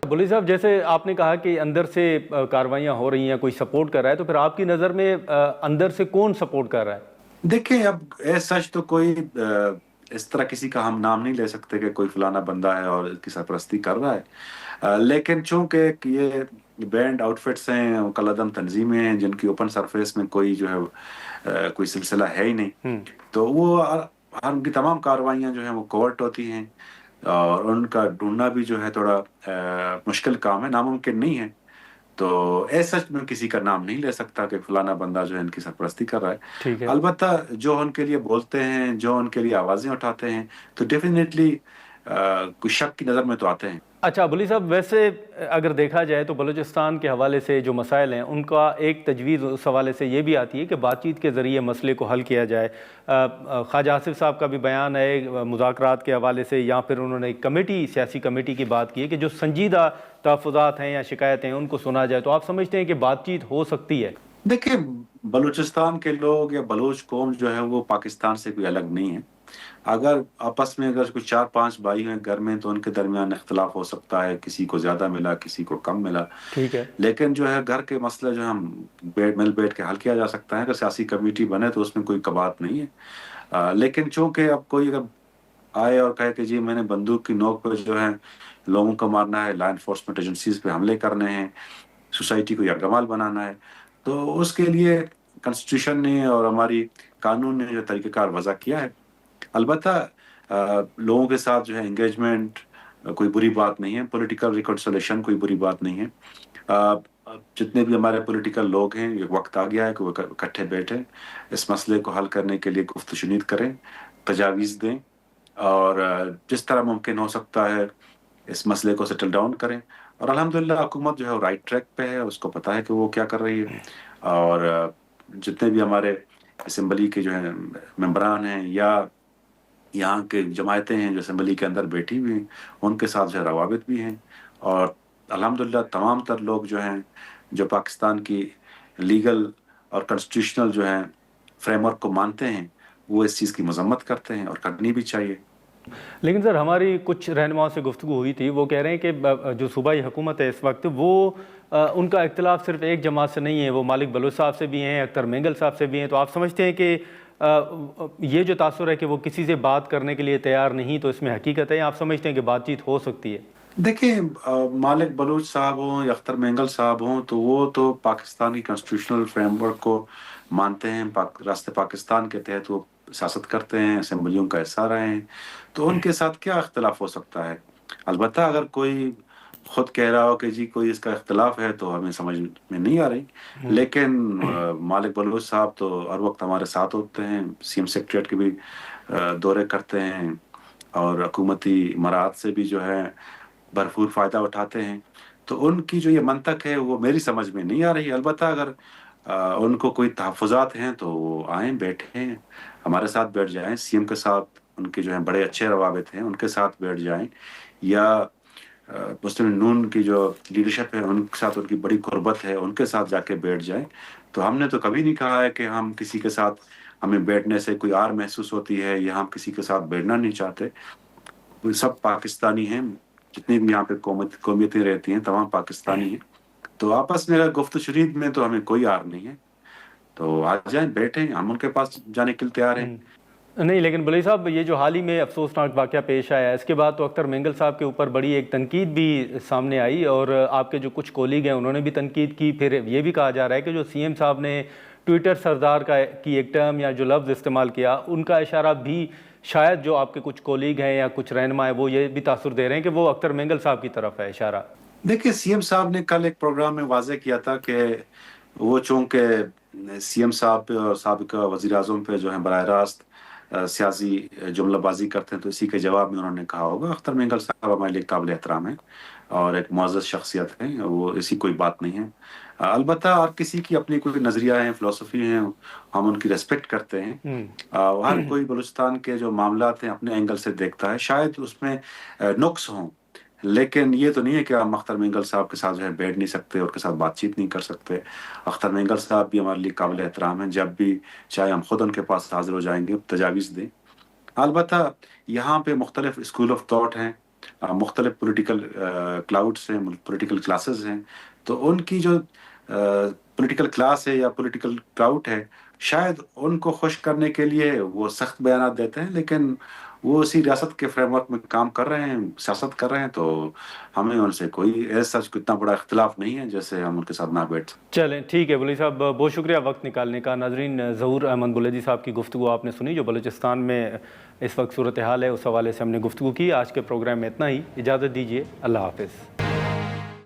بلی صاحب، جیسے آپ نے کہا کہ اندر سے کاروائیاں ہو رہی ہیں، کوئی سپورٹ کر رہا ہے، تو پھر آپ کی نظر میں اندر سے کون سپورٹ کر رہا ہے؟ دیکھیں اب سچ تو کوئی اس طرح کسی کا ہم نام نہیں لے سکتے کہ کوئی فلانا بندہ ہے اور اس کی سرپرستی کر رہا ہے، لیکن چونکہ یہ بینڈ آؤٹ فٹس ہیں، کالعدم تنظیمیں ہیں جن کی اوپن سرفیس میں کوئی جو ہے کوئی سلسلہ ہے ہی نہیں، تو وہ ہر ان کی تمام کاروائیاں جو ہیں وہ کوورٹ ہوتی ہیں، اور ان کا ڈھونڈنا بھی جو ہے تھوڑا مشکل کام ہے، ناممکن نہیں ہے۔ تو ایسا میں کسی کا نام نہیں لے سکتا کہ فلانا بندہ جو ہے ان کی سرپرستی کر رہا ہے۔ ٹھیک ہے۔ البتہ جو ان کے لیے بولتے ہیں، جو ان کے لیے آوازیں اٹھاتے ہیں، تو ڈیفینیٹلی کچھ شک کی نظر میں تو آتے ہیں۔ اچھا بلی صاحب، ویسے اگر دیکھا جائے تو بلوچستان کے حوالے سے جو مسائل ہیں ان کا ایک تجویز اس حوالے سے یہ بھی آتی ہے کہ بات چیت کے ذریعے مسئلے کو حل کیا جائے۔ خواجہ آصف صاحب کا بھی بیان ہے مذاکرات کے حوالے سے، یا پھر انہوں نے ایک کمیٹی، سیاسی کمیٹی کی بات کی ہے کہ جو سنجیدہ تحفظات ہیں یا شکایتیں ہیں ان کو سنا جائے۔ تو آپ سمجھتے ہیں کہ بات چیت ہو سکتی ہے؟ دیکھیں، بلوچستان کے لوگ یا بلوچ قوم جو ہے وہ پاکستان سے کوئی الگ نہیں ہے۔ اگر آپس میں اگر کوئی 4-5 بھائی ہیں گھر میں تو ان کے درمیان اختلاف ہو سکتا ہے، کسی کو زیادہ ملا، کسی کو کم ملا، ٹھیک ہے۔ لیکن جو ہے گھر کے مسئلے جو ہم مل بیٹھ کے حل کیا جا سکتا ہے۔ اگر سیاسی کمیٹی بنے تو اس میں کوئی کبات نہیں ہے، لیکن چونکہ اب کوئی اگر آئے اور کہے کہ جی میں نے بندوق کی نوک پہ جو ہے لوگوں کو مارنا ہے، لا انفورسمنٹ ایجنسیز پہ حملے کرنے ہیں، سوسائٹی کو یرغمال بنانا ہے، تو اس کے لیے کنسٹیٹیوشن نے اور ہماری قانون نے جو طریقہ کار وضع کیا ہے۔ البتہ لوگوں کے ساتھ جو ہے انگیجمنٹ کوئی بری بات نہیں ہے، پولیٹیکل ریکنسولیشن کوئی بری بات نہیں ہے۔ جتنے بھی ہمارے پولیٹیکل لوگ ہیں، یہ وقت آ گیا ہے کہ وہ اکٹھے بیٹھیں، اس مسئلے کو حل کرنے کے لیے گفت و شنید کریں، تجاویز دیں، اور جس طرح ممکن ہو سکتا ہے اس مسئلے کو سیٹل ڈاؤن کریں۔ اور الحمدللہ حکومت جو ہے وہ رائٹ ٹریک پہ ہے، اس کو پتہ ہے کہ وہ کیا کر رہی ہے، اور جتنے بھی ہمارے اسمبلی کے جو ہیں ممبران ہیں یا یہاں کے جماعتیں ہیں جو اسمبلی کے اندر بیٹھی ہوئی ہیں، ان کے ساتھ جو ہے روابط بھی ہیں، اور الحمدللہ تمام تر لوگ جو ہیں جو پاکستان کی لیگل اور کنسٹیٹیوشنل جو ہیں فریم ورک کو مانتے ہیں، وہ اس چیز کی مذمت کرتے ہیں، اور کرنی بھی چاہیے۔ لیکن سر، ہماری کچھ رہنماؤں سے گفتگو ہوئی تھی، وہ کہہ رہے ہیں کہ جو صوبائی حکومت ہے اس وقت، وہ ان کا اختلاف صرف ایک جماعت سے نہیں ہے، وہ مالک بلوچ صاحب سے بھی ہیں، اختر مینگل صاحب سے بھی ہیں۔ تو آپ سمجھتے ہیں کہ یہ جو تاثر ہے کہ وہ کسی سے بات کرنے کے لیے تیار نہیں، تو اس میں حقیقت ہے، آپ سمجھتے ہیں کہ بات چیت ہو سکتی ہے؟ دیکھیں، مالک بلوچ صاحب ہوں یا اختر مینگل صاحب ہوں، تو وہ تو پاکستانی کنسٹیٹیوشنل فریم ورک کو مانتے ہیں، راست پاکستان کے تحت وہ سیاست کرتے ہیں، اسمبلیوں کا حصہ رہے ہیں، تو ان کے ساتھ کیا اختلاف ہو سکتا ہے؟ البتہ اگر کوئی خود کہہ رہا ہو کہ جی کوئی اس کا اختلاف ہے تو ہمیں سمجھ میں نہیں آ رہی، لیکن مالک بلوچ صاحب تو ہر وقت ہمارے ساتھ ہوتے ہیں، سی ایم سیکریٹریٹ کے بھی دورے کرتے ہیں، اور حکومتی امارات سے بھی جو ہے بھرپور فائدہ اٹھاتے ہیں، تو ان کی جو یہ منطق ہے وہ میری سمجھ میں نہیں آ رہی۔ البتہ اگر ان کو کوئی تحفظات ہیں تو وہ آئیں، بیٹھیں، ہمارے ساتھ بیٹھ جائیں، سی ایم کے ساتھ ان کے جو ہیں بڑے اچھے روابط ہیں، ان کے ساتھ بیٹھ جائیں، یا مسلم نون کی جو لیڈرشپ ہے ان کے ساتھ ان کی بڑی قربت ہے، ان کے ساتھ جا کے بیٹھ جائیں۔ تو ہم نے تو کبھی نہیں کہا ہے کہ ہم کسی کے ساتھ ہمیں بیٹھنے سے کوئی آر محسوس ہوتی ہے یا ہم کسی کے ساتھ بیٹھنا نہیں چاہتے۔ وہ سب پاکستانی ہیں، جتنی بھی یہاں پہ قومیتیں رہتی ہیں تمام پاکستانی ہیں، تو آپس میں اگر گفت و شنید میں تو ہمیں کوئی آر نہیں ہے، تو آ جائیں، بیٹھیں، ہم ان کے پاس جانے کے لیے تیار ہیں۔ نہیں، لیکن بلی صاحب، یہ جو حال ہی میں افسوسناک واقعہ پیش آیا ہے، اس کے بعد تو اختر مینگل صاحب کے اوپر بڑی ایک تنقید بھی سامنے آئی، اور آپ کے جو کچھ کولیگ ہیں انہوں نے بھی تنقید کی۔ پھر یہ بھی کہا جا رہا ہے کہ جو سی ایم صاحب نے ٹویٹر سردار کی ایک ٹرم یا جو لفظ استعمال کیا، ان کا اشارہ بھی شاید جو آپ کے کچھ کولیگ ہیں یا کچھ رہنما ہیں وہ یہ بھی تاثر دے رہے ہیں کہ وہ اختر مینگل صاحب کی طرف ہے اشارہ۔ دیکھیں، سی ایم صاحب نے کل ایک پروگرام میں واضح کیا تھا کہ وہ چونکہ سی ایم صاحب پہ اور سابقہ وزیر اعظم پہ جو ہے براہ راست سیاسی جملہ بازی کرتے ہیں، تو اسی کے جواب میں انہوں نے کہا ہوگا۔ اختر مینگل صاحب ہمارے لیے قابل احترام ہیں اور ایک معزز شخصیت ہیں، وہ ایسی کوئی بات نہیں ہے۔ البتہ ہر کسی کی اپنی کوئی نظریہ ہیں، فلسفی ہیں، ہم ان کی ریسپیکٹ کرتے ہیں۔ ہر کوئی بلوچستان کے جو معاملات ہیں اپنے اینگل سے دیکھتا ہے، شاید اس میں نقص ہوں، لیکن یہ تو نہیں ہے کہ ہم اختر مینگل صاحب کے ساتھ جو ہے بیٹھ نہیں سکتے اور کے ساتھ بات چیت نہیں کر سکتے۔ اختر مینگل صاحب بھی ہمارے لیے قابل احترام ہیں، جب بھی چاہے ہم خود ان کے پاس حاضر ہو جائیں گے، تجاویز دیں۔ البتہ یہاں پہ مختلف اسکول آف تھاٹ ہیں، مختلف پولیٹیکل کلاؤڈس ہیں، پولیٹیکل کلاسز ہیں، تو ان کی جو پولیٹیکل کلاس ہے یا پولیٹیکل کراؤڈ ہے، شاید ان کو خوش کرنے کے لیے وہ سخت بیانات دیتے ہیں، لیکن وہ اسی ریاست کے فریم ورک میں کام کر رہے ہیں، سیاست کر رہے ہیں، تو ہمیں ان سے کوئی ایسا اتنا بڑا اختلاف نہیں ہے جیسے ہم ان کے ساتھ نہ بیٹھ سکتے۔ چلیں ٹھیک ہے بلوچ صاحب، بہت شکریہ وقت نکالنے کا۔ ناظرین، ظہور احمد بلیجی صاحب کی گفتگو آپ نے سنی، جو بلوچستان میں اس وقت صورتحال ہے اس حوالے سے ہم نے گفتگو کی۔ آج کے پروگرام میں اتنا ہی، اجازت دیجیے، اللہ حافظ۔